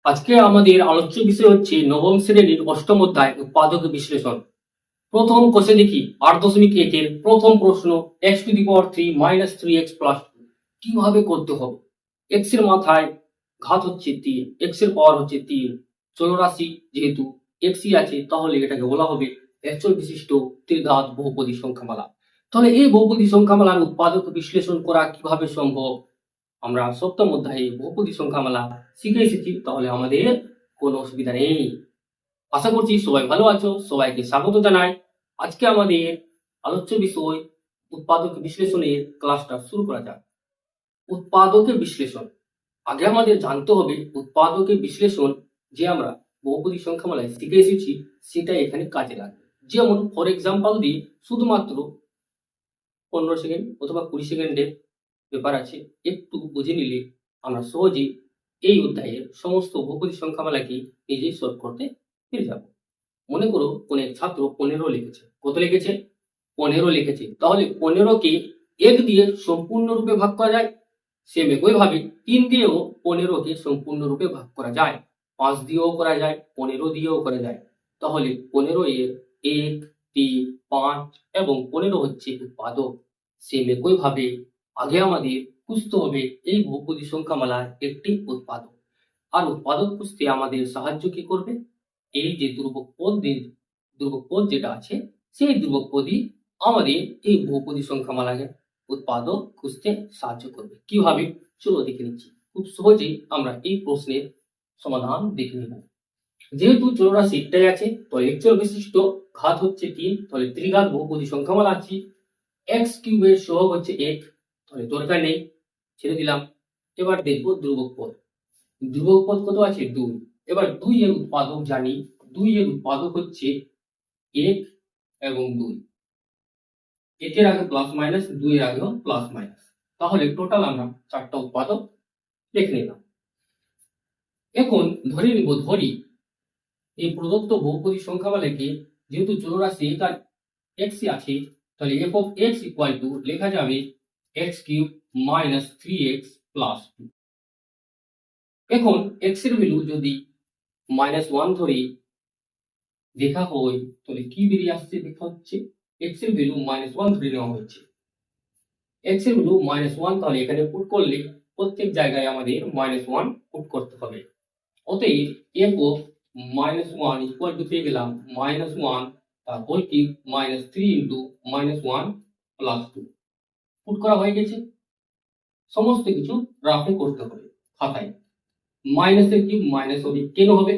আজকে আমাদের আলোচ্য বিষয় হচ্ছে নবম শ্রেণীর অষ্টম অধ্যায় উৎপাদক বিশ্লেষণ। প্রথম কোষে দেখি 8.1 এর প্রথম প্রশ্ন, x to the power 3 minus 3x plus 2 কিভাবে করতে হবে। এক্স এর মাথায় ঘাত হচ্ছে 3, এক্স এর পাওয়ার হচ্ছে 3। চলরাশি যেহেতু এক্সই আছে তাহলে এটাকে বলা হবে একচল বিশিষ্ট ত্রিঘাত বহুপদী সংখ্যামালা। তাহলে এই বহুপদী সংখ্যামালার উৎপাদক বিশ্লেষণ করা কিভাবে সম্ভব, আমরা সপ্তম অধ্যায়ে বহুপদী সংখ্যামালা শিখে এসেছি, তাহলে আমাদের কোনো অসুবিধা নেই। আশা করছি সবাই ভালো আছো, সবাইকে স্বাগত জানাই। আজকে আমাদের আলোচ্য বিষয় উৎপাদক বিশ্লেষণের ক্লাসটা শুরু করা যাক। উৎপাদকের বিশ্লেষণ, আগে আমাদের জানতে হবে উৎপাদকের বিশ্লেষণ যে আমরা বহুপদী সংখ্যামালায় শিখে এসেছি সেটা এখানে কাজে লাগবে। যেমন ফর এক্সাম্পল দিয়ে শুধুমাত্র 15 সেকেন্ড অথবা 20 সেকেন্ডের ব্যাপার আছে, একটু বুঝে নিলে আমরা সহজেই এই অধ্যায়ের সমস্ত বহুপদী সংখ্যামালাকে নিজেই সলভ করতে পেরে যাব। মনে করো কোন এক ছাত্র 15 লিখেছে। কত লিখেছে? 15 লিখেছে। তাহলে 15কে 1 দিয়ে সম্পূর্ণরূপে ভাগ করা যায়। সেম একইভাবে 3 দিয়েও 15কে সম্পূর্ণরূপে ভাগ করা যায়, 5 দিয়েও করা যায়, 15 দিয়েও করা যায়। তাহলে 15 এর 1, 3, 5 এবং 15 হচ্ছে উৎপাদক। সেম একইভাবে আগে আমাদের খুঁজতে হবে এই বহুপদী সংখ্যামালার একটি উৎপাদক। আর উৎপাদক খুঁজতে আমাদের সাহায্য কি করবে? এই যে ধ্রুবক পদ যেটা আছে সেই ধ্রুবক পদই আমাদের এই বহুপদী সংখ্যামালাকে উৎপাদক খুঁজতে সাহায্য করবে। কিভাবে চলো দেখে নিচ্ছি। খুব সহজেই আমরা এই প্রশ্নের সমাধান দেখে নেব। যেহেতু চলরাশি একটাই আছে, তো একচল বিশিষ্ট ঘাত হচ্ছে 3, তাহলে ত্রিঘাত বহুপদী সংখ্যামালা আছে। এক্স কিউবের সহগ হচ্ছে 1, তাহলে দরকার নেই, ছেড়ে দিলাম। এবার দেখবো ধ্রুবক পদ। ধ্রুবক পদ কত আছে? 2। এবার 2 এর উৎপাদক জানি, 2 এর উৎপাদক হচ্ছে 1 এবং 2। একের আগে প্লাস মাইনাস, 2 এর আগেও প্লাস মাইনাস, তাহলে টোটাল আমরা 4টা উৎপাদক লিখে নিলাম। এখন ধরি এই প্রদত্ত বহুপদী সংখ্যামালাকে যেহেতু চলরাশি তার x আছে, তাহলে f of x equal to লেখা যাবে x cube minus 3x plus 2। এখন x এর ভ্যালু যদি -1 ধরে দেখা হয় তাহলে কি বেরিয়ে আসছে দেখা হচ্ছে x এর ভ্যালু -1 ধরে নেওয়া হচ্ছে। x এর ভ্যালু -1, তাহলে এখানে পুট করলে প্রত্যেক জায়গায় আমাদের -1 পুট করতে হবে। অতএব f of -1 ইকুয়াল টু পেয়ে গেলাম -1 তার whole cube -3 into -1 plus 2। Put করা হয়ে গেছে। সমস্ত কিছু রাফে করতে হবে খাতায়। মাইনাসের কিউব মাইনাস হবে, কেন হবে?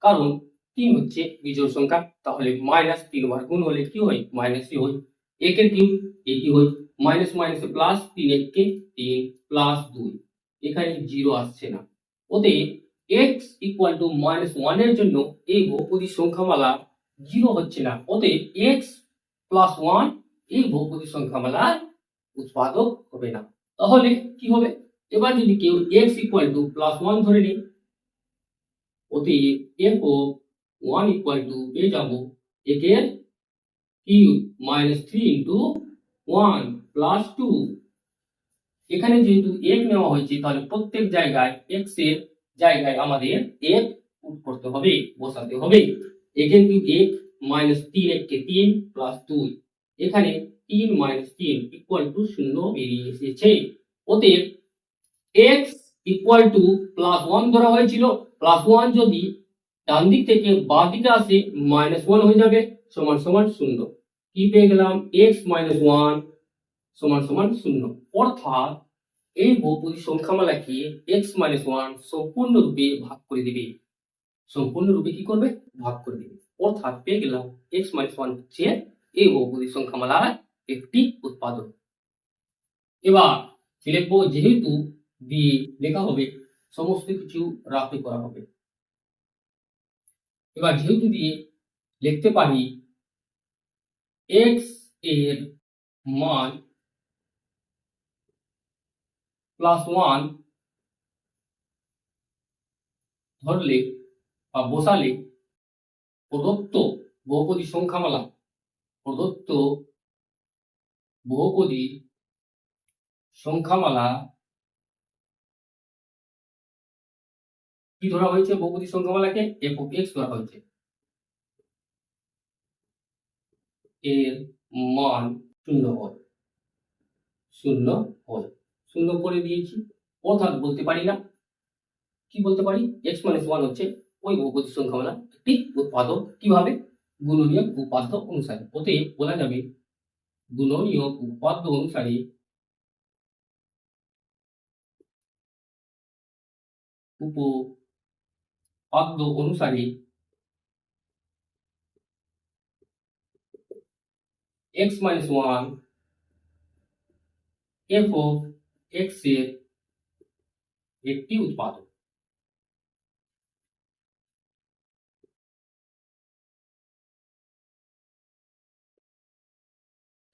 কারণ 3 হচ্ছে বিজোড় সংখ্যা, তাহলে -3 বার গুণ হলে কি হয়? মাইনাসই হয়। একের কিউব একই হয়, মাইনাস মাইনাসে প্লাস, 3 এককে 3 প্লাস 2, এখানে 0 আসছে না। অতএব x ইকুয়াল টু -1 এর জন্য এই বহুপদী সংখ্যামালা 0 হচ্ছে না। অতএব x প্লাস 1 এই বহুপদী সংখ্যামালার উৎপাদক হবে না। তাহলে কি হবে? এবার যদি কেউ x ইকুয়াল টু +1 ধরে নিই, অতএব f of 1 ইকুয়াল টু পেয়ে যাব একের কিউব -3 ইনটু 1 প্লাস 2। এখানে যেহেতু 1 নেওয়া হয়েছে তাহলে প্রত্যেক জায়গায় x এর জায়গায় আমাদের 1 পুট করতে হবে, বসাতে হবে। একের কিউব 1 -3 এককে 3 প্লাস 2, এখানে 3 3 ইকুয়াল টু 0 বেরিয়ে এসেছে। অতএব x ইকুয়াল টু +1 ধরা হয়েছিল, +1 যদি ডান দিক থেকে বাঁ দিকে আসে -1 হয়ে যাবে, সমান সমান 0। কি পেয়ে গেলাম? x - 1 সমান সমান 0। অর্থাৎ এই বহুপদী সংখ্যামালাকে x - 1 সম্পূর্ণরূপে ভাগ করে দিবে। সম্পূর্ণরূপে কি করবে? ভাগ করে দিবে। অর্থাৎ পেয়ে গেলাম x - 1 হচ্ছে এই বহুপদী সংখ্যামালার একটি উৎপাদক। এবার লিখবো, যেহেতু দিয়ে লেখা হবে সমস্ত কিছু রাফে করা হবে। এবার যেহেতু দিয়ে লিখতে পারি x এর মান +1 ধরলে বা বসালে প্রদত্ত বহুপদী সংখ্যামালা কি ধরা হয়েছে বহুপদী সংখ্যামালাকে এফ অফ এক্স ধরা হয়েছে, এর মান শূন্য হয়, শূন্য হয়, শূন্য করে দিয়েছি। অর্থাৎ বলতে পারি না, কি বলতে পারি, এক্স মাইনাস ওয়ান হচ্ছে ওই বহুপদী সংখ্যামালা একটি উৎপাদক, কিভাবে, গুণনীয় উপাত্ত অনুসারে। অতএব বলা যাবে গুণনীয় উপাত্ত অনুসারে উপপাদ্য অনুসারে x minus one F of x এর একটি উৎপাদক।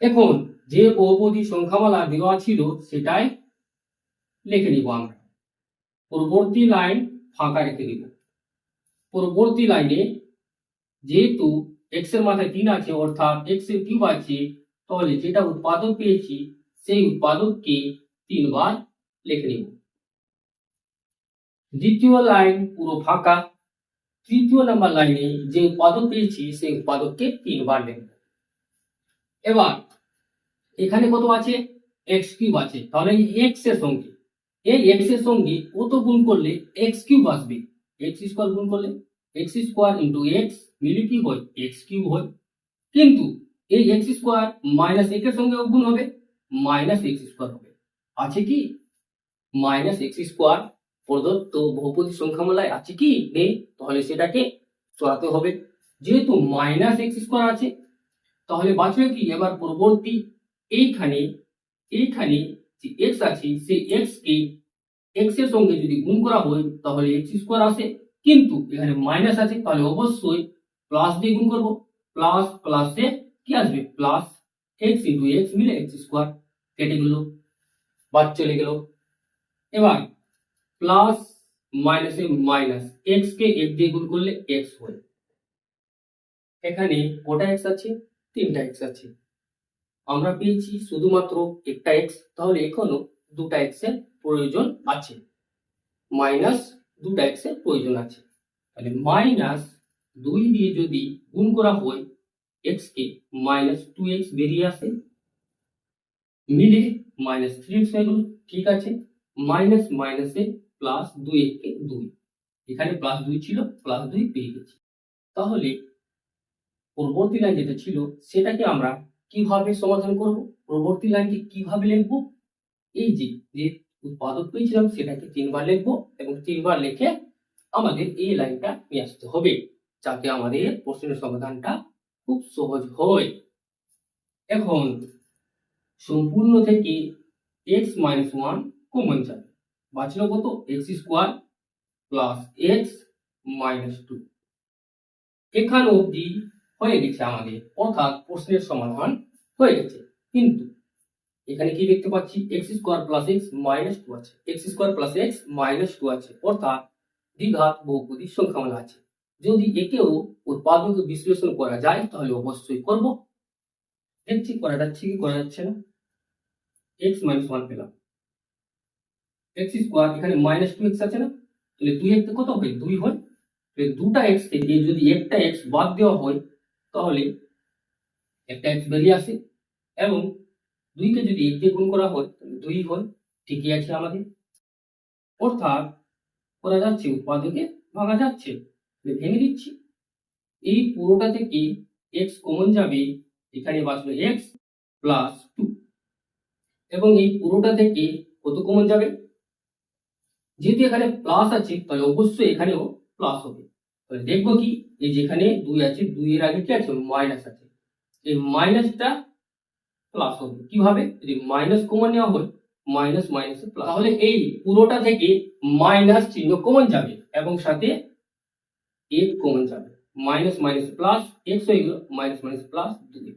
এখন যে বহুপদী সংখ্যামালা দেওয়া ছিল সেটাই লিখে নিব আমরা, পরবর্তী লাইন ফাঁকা রেখে দিব। পরবর্তী লাইনে যেহেতু এক্স এর মাথায় 3 আছে অর্থাৎ এক্স এর কিউব আছে, তাহলে যেটা উৎপাদক পেয়েছি সেই উৎপাদককে 3 বার লিখে নিব। দ্বিতীয় লাইন পুরো ফাঁকা, তৃতীয় নাম্বার লাইনে যে উৎপাদক পেয়েছি সেই উৎপাদককে 3 বার লিখব। এবার এখানে কত আছে, এক্স কিউব আছে, তাহলে এই এক্স এর সঙ্গে কত গুণ করলে এক্স কিউব আসবে, এক্স স্কোয়ার গুণ করলে এক্স স্কোয়ার ইন্টু এক্স মিলে কি হয়, এক্স কিউব হয়। কিন্তু এই এক্স স্কোয়ার মাইনাস এর সঙ্গে গুণ হবে, মাইনাস এক্স স্কোয়ার হবে। আছে কি মাইনাস এক্স স্কোয়ার প্রদত্ত বহুপদী সংখ্যামালায় আছে কি নেই, তাহলে সেটাকে সরাতে হবে। যেহেতু মাইনাস এক্স স্কোয়ার আছে তাহলে বাঁচবে কি, এবার পরবর্তী এইখানে যে এক্স আছে সেই এক্স কে এক্স এর সঙ্গে যদি গুণ করা হয় তাহলে এক্স স্কোয়ার আসে, কিন্তু এখানে মাইনাস আছে তাহলে অবশ্যই প্লাস দিয়ে গুণ করব, প্লাস প্লাসে কি আসবে, প্লাস এক্স ইন্টু এক্স মিলে এক্স স্কোয়ার, কেটে গেল, বাদ চলে গেল। এবার প্লাস মাইনাসে মাইনাস, এক্স কে এক দিয়ে গুণ করলে এক্স হয়। এখানে কটা এক্স আছে, 3টা এক্স আছে, আমরা পেয়েছি শুধুমাত্র একটা এক্স, তাহলে এখনো 2টা এক্স এর প্রয়োজন আছে, মাইনাস 2টা এক্স এর প্রয়োজন আছে। তাহলে মাইনাস 2 দিয়ে যদি গুণ করা হয় এক্স কে, মাইনাস 2x বেরিয়ে আসে, মিলে মাইনাস 3x হয়ে গেল, ঠিক আছে। মাইনাস মাইনাসে প্লাস 2 কে 2, এখানে প্লাস 2 ছিল, প্লাস 2 পেয়ে গেছি। তাহলে পরবর্তী লাইন যেটা ছিল সেটাকে আমরা কিভাবে সমাধান করব, পরবর্তী লাইনকে কিভাবে লিখব, এই যে উৎপাদক পেয়েছিলাম সেটাকে 3 বার লিখবো এবং 3 বার লিখে আমাদের এই লাইনটা নিয়ে আসতে হবে, যাতে আমাদের প্রশ্নের সমাধানটা খুব সহজ হয়। এখন সম্পূর্ণ থেকে x মাইনাস 1 কমন যাবে, বাঁচলো কত, x square plus x minus 2। এখানে অবধি হয়ে গেছে আমাদের, অর্থাৎ প্রশ্নের সমাধান হয়ে গেছে। কিন্তু এখানে কি দেখতে পাচ্ছি, x square plus x minus 2 আছে, x square plus x minus 2 আছে, অর্থাৎ দ্বিঘাত বহুপদী সংখ্যামালা আছে। যদি একেও উৎপাদক বিশ্লেষণ করা যায় তাহলে অবশ্যই করব। দেখছি করা যাচ্ছে কি করা যাচ্ছে না। এক্স মাইনাস 1 পেলাম, এক্স স্কোয়ার এখানে মাইনাস 2x আছে না, তাহলে 2 এর কত হয়, 2 হয়। তাহলে 2টা এক্স থেকে যদি একটা এক্স বাদ দেওয়া হয় তাহলে একটা এক্স বেরিয়ে আসে, এবং 2 কে যদি 1 দিয়ে গুণ করা হয় তাহলে 2 হয়, ঠিকই আছে আমাদের। অর্থাৎ করা যাচ্ছে, উৎপাদকে ভাঙা যাচ্ছে, ভেঙে দিচ্ছি। এই পুরোটা থেকে এক্স কমন যাবে, এখানে বাঁচলো এক্স প্লাস 2, এবং এই পুরোটা থেকে কত কমন যাবে, যেহেতু এখানে প্লাস আছে তাহলে অবশ্যই এখানেও প্লাস হবে। তাহলে দেখবো কি, এই যেখানে 2 আছে 2 এর আগে কি আছে, মাইনাস আছে, এই মাইনাসটা প্লাস হবে। কিভাবে, যদি মাইনাস কমন নেওয়া হয়, মাইনাস মাইনাসে প্লাস, তাহলে এই পুরোটা থেকে মাইনাস চিহ্ন কমন যাবে এবং সাথে 1 কমন যাবে, মাইনাস মাইনাস প্লাস এক্স হয়ে গেল, minus minus plus 2,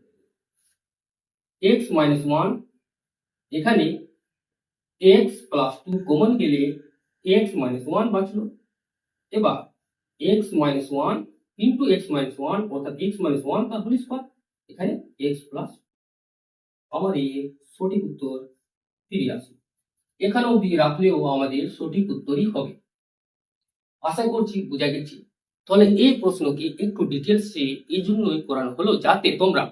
x minus 1, এখানে এক্স প্লাস 2 কমন গেলে এক্স মাইনাস 1 বাঁচলো। এবার x minus 1 into x minus 1 অর্থাৎ এক্স মাইনাস 1 তার হোল স্কয়ার, এখানে এক্স প্লাস, আমার এই সঠিক উত্তর 83। এখানে অবধি রাখলেও আমাদের সঠিক উত্তরই হবে। আশা করছি বোঝা গেছি। তাহলে এই প্রশ্নকে একটু ডিটেলসে এই জন্যই করানো হলো যাতে তোমরা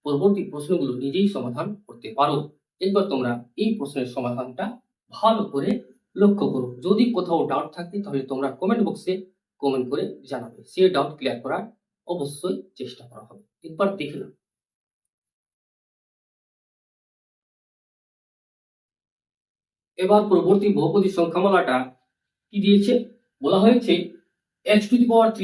পরবর্তী প্রশ্নগুলো নিজেই সমাধান করতে পারো। একবার তোমরা এই প্রশ্নের সমাধানটা ভালো করে লক্ষ্য করো। যদি কোথাও ডাউট থাকে তাহলে তোমরা কমেন্ট বক্সে কমেন্ট করে জানাবে, সে ডাউট ক্লিয়ার করার অবশ্যই চেষ্টা করা হবে। একবার দেখে নাও। এবার পরবর্তী বহুপদী সংখ্যামালাটা কি দিয়েছে, বলা হয়েছে x⁻³ +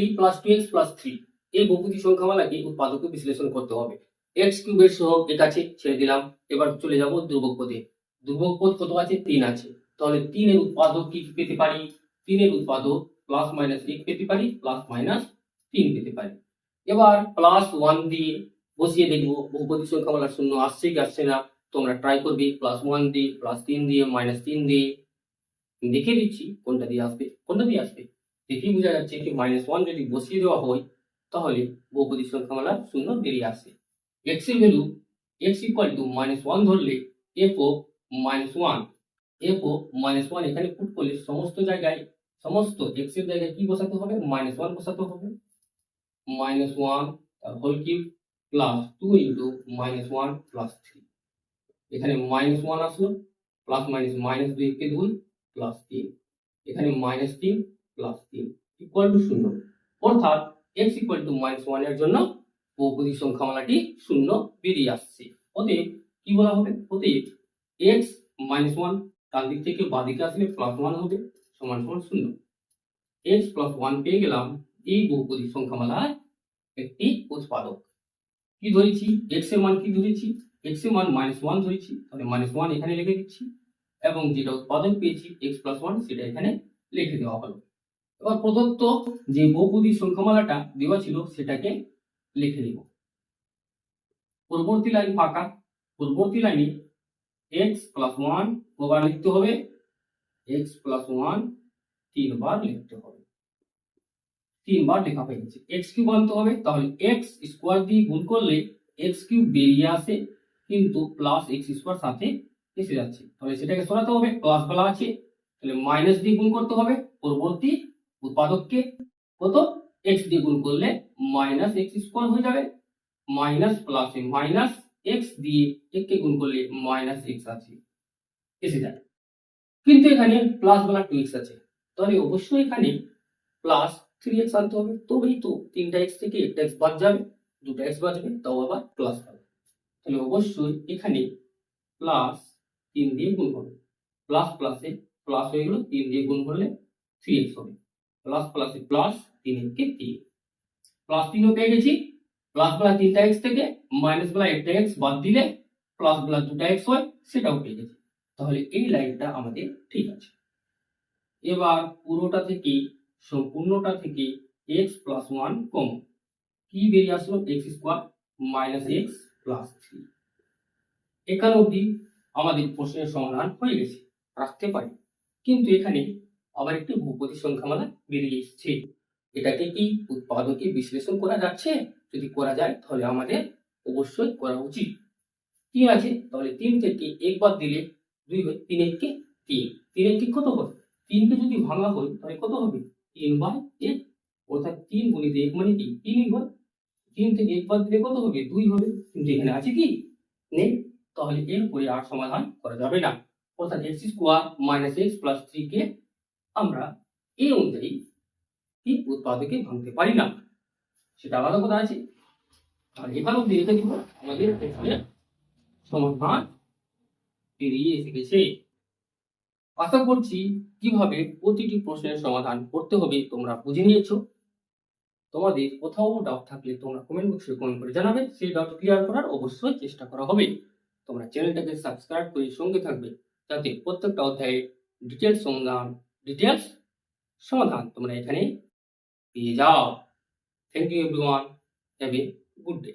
2x + 3 এই বহুপদী সংখ্যামালাকে উৎপাদকে বিশ্লেষণ করতে হবে। x³ এর সহগ এক আছে, ছেড়ে দিলাম। এবার চলে যাব ধ্রুবক পদে। ধ্রুবক পদ কত আছে? 3 আছে। তাহলে 3 এর উৎপাদক কি পেতে পারি? 3 এর উৎপাদক +-1 পেতে পারি, +-3 পেতে পারি। এবার +1 দিয়ে বসিয়ে দেখব বহুপদী সংখ্যামালা শূন্য আসছে কি আসছে না। তোমরা ট্রাই করবে +1 দিয়ে, +3 দিয়ে, -3 দিয়ে। দেখে দিচ্ছি কোনটা দিয়ে আসবে, দেখেই বোঝা যাচ্ছে কি -1 যদি বসিয়ে দেওয়া হয় তাহলে বহুপদী সংখ্যামালা শূন্য বেরিয়ে আসে। x এর ভ্যালু x =-1 ধরলে f of -1 এখানে পুট করলে সমস্ত x এর জায়গায় কি বসাতে হবে? -1 বসাতে হবে। -1 হোল কিউব +2 * -1 + 3 এখানে -1 আসলো, প্লাস মাইনাস -2 কে 2 +3 এখানে -3 +3 0। অর্থাৎ x -1 এর জন্য বহুপদী সংখ্যামালাটি শূন্য বেরিয়ে আসছে। অতএব কি বলা হবে? অতএব x -1 ডান দিক থেকে বাঁ দিকে আসলে +1 হবে, সমান সমান 0। x + 1 পেয়ে গেলাম এই বহুপদী সংখ্যামালার একটি উৎপাদক। কি ধরেছি? x এর মান কি ধরেছি? x এর মান -1 ধরেছি, তাহলে -1 এখানে লিখে দিচ্ছি এবং যেটা উৎপাদক পেয়েছি x + 1 সেটা এখানে লিখে দেওয়া হলো। এবার প্রদত্ত যে বহুপদী সংখ্যামালাটা দেওয়া ছিল সেটাকে লিখে নিব। পরবর্তী লাইন ফাঁকা, পরবর্তী লাইনে x + 1 কবার লিখতে হবে? x + 1 3 বার লিখতে হবে। 3 বার লেখা হয়ে গেছে। x³ আনতে হবে, তাহলে x² দিয়ে গুণ করলে x³ বেরিয়ে আসে কিন্তু +x² সাথে এসে যাচ্ছে, তাহলে সেটাকে সরাতে হবে। প্লাস বলা আছে তাহলে মাইনাস দিয়ে গুণ করতে হবে পরবর্তী উৎপাদককে। কত? x দিয়ে গুণ করলে -x² হয়ে যাবে। মাইনাস প্লাসে মাইনাস, x দিয়ে কে গুণ করলে -x আছে এসে যায়, কিন্তু এখানে প্লাস বলা 2x আছে, তাহলে অবশ্যই এখানে +3x আনতে হবে। তবেই তো 3টা x থেকে একটা x বাদ যাবে, 2টা x বাঁচবে, তাও আবার প্লাস হবে। তাহলে অবশ্যই এখানে +3 দিয়ে গুণ হবে। প্লাস প্লাসে প্লাস হয়ে গেল, 3 দিয়ে গুণ করলে 3x হবে। প্লাস প্লাসে প্লাস, 3 কে 3 +3ও পেয়ে গেছি। প্লাস বলা 3টা x থেকে মাইনাস বলা একটা x বাদ দিলে প্লাস বলা 2টা x হয়, সেটাও পেয়ে গেছি। তাহলে এই লাইনটা আমাদের ঠিক আছে। এবার পুরোটা থেকে সম্পূর্ণটা থেকে x + 1 কম কি বেরিয়ে আসলো? x² - x + 3। এখানে অবধি আমাদের প্রশ্নের সমাধান হয়ে গেছে, রাখতে পারি। কিন্তু এখানে আবার একটি বহুপদী সংখ্যামালা বেরিয়ে এসেছে। এটাকে কি উৎপাদকে বিশ্লেষণ করা যাচ্ছে? যদি করা যায় তাহলে আমাদের অবশ্যই করা উচিত। 3 আছে, তাহলে 3 থেকে 1 বাদ দিলে 2 হয়, 3 1 কে 3, 3 1 কত হয়? 3 কে যদি ভাঙা হয় তাহলে কত হবে? 3/1, অর্থাৎ 3 গুণিত 1 মানে কি 3ই হয়। 3 থেকে 1 বাদ দিলে কত হবে? 2 হবে, কিন্তু এখানে আছে কি? নেই, তাহলে এরপরে আর সমাধান করা যাবে না। অর্থাৎ x² - x + 3 কে আমরা এই অনুযায়ী কি উৎপাদকে ভাঙতে পারি না, সেটা আলাদা কথা আছে। আর এখানে অবধি রেখে দিব, আমাদের প্রশ্নের সমাধান বেরিয়ে এসে গেছে। আশা করছি কিভাবে প্রতিটি প্রশ্নের সমাধান করতে হবে তোমরা বুঝে নিয়েছো। তোমাদের কোথাও ডাউট থাকলে তোমরা কমেন্ট বক্সে কমেন্ট করে জানাবে, সেই ডাউট ক্লিয়ার করার অবশ্যই চেষ্টা করা হবে। তোমরা চ্যানেলটাকে সাবস্ক্রাইব করে সঙ্গে থাকবে যাতে প্রত্যেকটা অধ্যায়ে ডিটেলস সমাধান তোমরা এখানে পেয়ে যাও। Thank you everyone, have a good day.